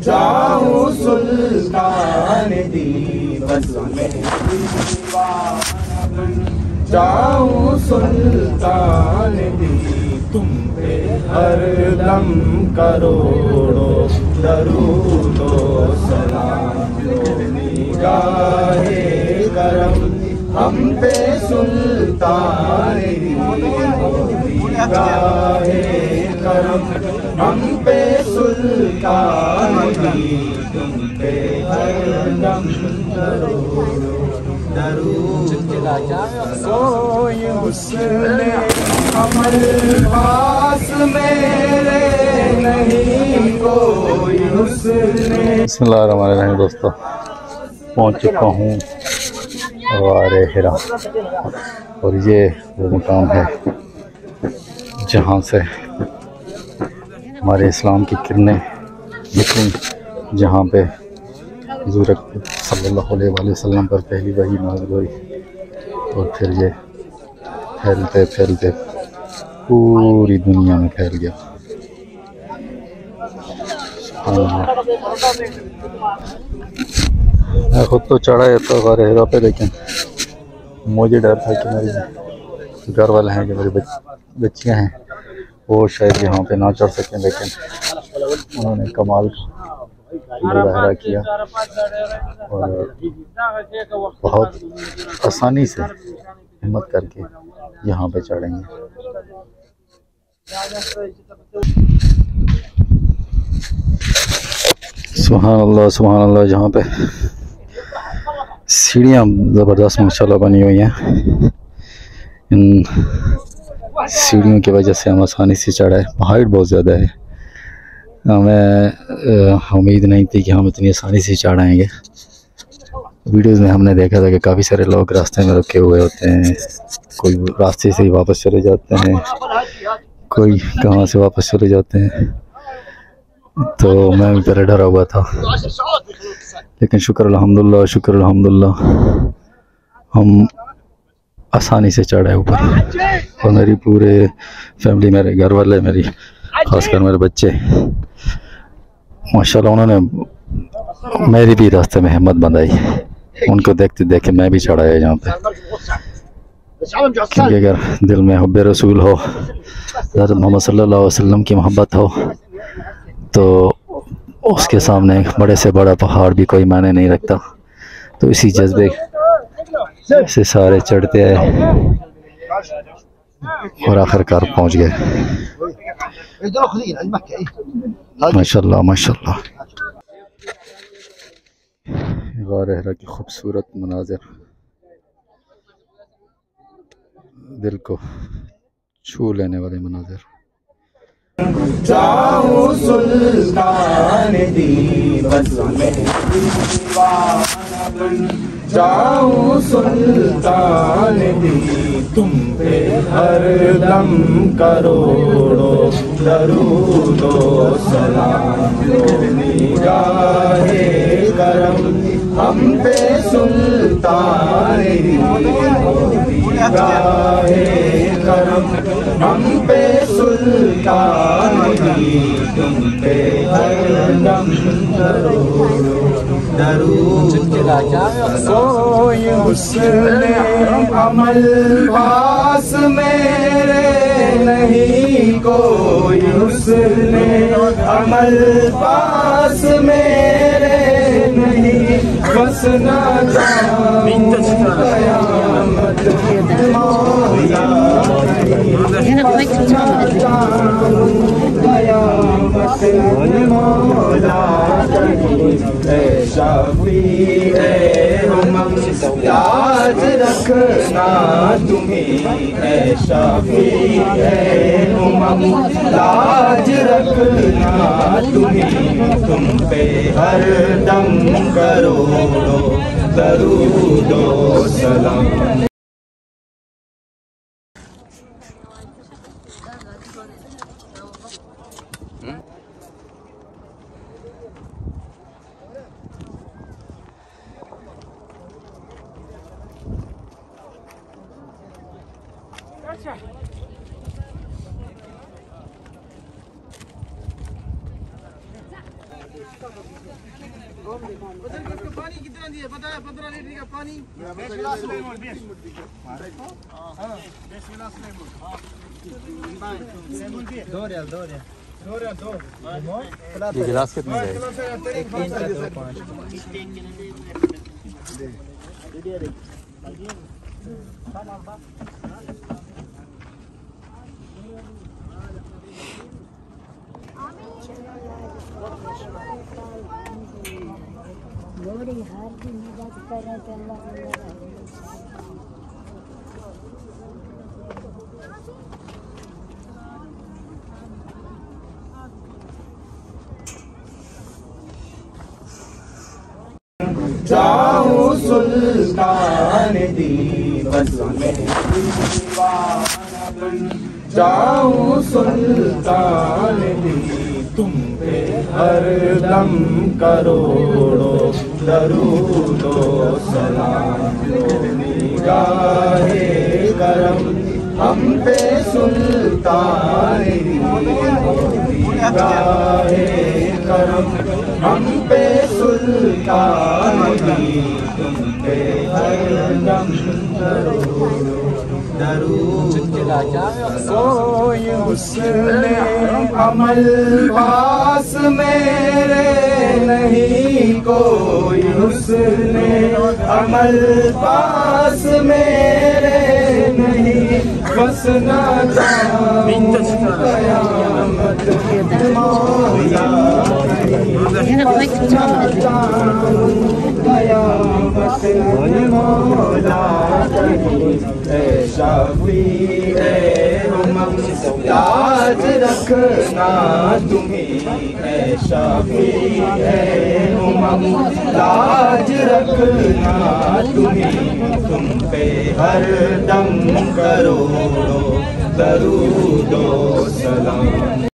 जाऊं सुल्तान दिवस में दीवाना बन जाऊं सुल्तान दी तुम पे हर दम करोड़ों दरूदो सलाम निगाहे करम हम पे सुल्तान दी निगाहे करम हम पे सुल्तान दी तुम पे हर दम करोड़ों दरूद कोई उसने अमल पास मेरे नहीं कोई उसने। बिस्मिल्लाहिर्रहमानिर्रहीम दोस्तों, पहुंच चुका हूँ वारे हिरा और ये वो मुकाम है जहाँ से हमारे इस्लाम की किरणें निकली, जहाँ पे हुज़ूर सल्लल्लाहु अलैहि वसल्लम पर पहली वही नाज़िल हुई और फिर ये फैलते फैलते पूरी दुनिया में फैल गया। मैं खुद तो चढ़ा है तो गारे हिरा पे, लेकिन मुझे डर था कि मेरे घर वाले हैं, कि मेरी बच्चियाँ हैं, वो शायद यहाँ पे ना चढ़ सकें, लेकिन उन्होंने कमाल मुजाहरा किया और बहुत आसानी से हिम्मत करके यहाँ पे चढ़ेंगे। सुभान अल्लाह, जहाँ पे सीढ़ियाँ ज़बरदस्त माशाल्लाह बनी हुई हैं, इन सीढ़ियों की वजह से हम आसानी से चढ़े। हाइट बहुत ज़्यादा है, हमें उम्मीद नहीं थी कि हम इतनी आसानी से चढ़ आएंगे। वीडियोज़ में हमने देखा था कि काफ़ी सारे लोग रास्ते में रुके हुए होते हैं, कोई रास्ते से ही वापस चले जाते हैं, कोई कहाँ से वापस चले जाते हैं, तो मैं भी पहले डरा हुआ था, लेकिन शुक्र अल्हम्दुलिल्लाह हम आसानी से चढ़े ऊपर। और मेरी पूरे फैमिली, मेरे घर वाले, मेरी खासकर मेरे बच्चे माशाल्लाह, उन्होंने मेरी भी रास्ते में हिम्मत बंधाई। उनको देखते देखे मैं भी चढ़ा है यहाँ पे, क्योंकि अगर दिल में हुब्बे रसूल हो, हज़रत मोहम्मद सल्लल्लाहु अलैहि वसल्लम की मोहब्बत हो, तो उसके सामने बड़े से बड़ा पहाड़ भी कोई मायने नहीं रखता। तो इसी जज्बे से सारे चढ़ते आए और आखिरकार पहुँच गए। माशाल्लाह माशाल्लाह, गारे हिरा की खूबसूरत मनाज़िर, दिल को छू लेने वाले मनाज़िर। जाऊं सुल्तान दिवस में दीवाना बन जाऊं सुल्तान दी तुम पे हर दम करोड़ों दरूदो सलाम निगाहे करम हम पे सुल्तान दी निगाहे करम हम पे सुल्तान दी तुम पे हर दम करोड़ों दरूद कोई उसने अमल पास मेरे नहीं कोई उसने अमल पास मेरे नहीं बस ना कयामत मौला मौला शाफी लाज रखना तुम्हें है शाफी लाज रखना तुम्हें तुम पे हर दम करोड़ों दरूदो सलाम। पानी कितना दिए पता है? 15 लीटर का पानी ये गिलास कितने का है? लोरी हर दिन मदद कर रहे थे अल्लाह जाऊं सुल्तान दिवस में दीवाना बन, जाऊं सुल्तान दी तुम पे हर दम करोड़ों दरूदो सलाम निगाहे करम हम पे सुल्तान दी निगाहे करम हम पे सुल्तान दी तुम पे हर दम करोड़ों दरूद कोई हुस्ने अमल पास मेरे नहीं, कोई हुस्ने अमल पास मेरे नहीं, बस ना कयामत मौला कयामत मौला शाफी है उमम लाज रखना तुम्हें, शाफी है उमम लाज रखना तुम्हें, तुम पे हर दम करोड़ों दरूदो सलाम।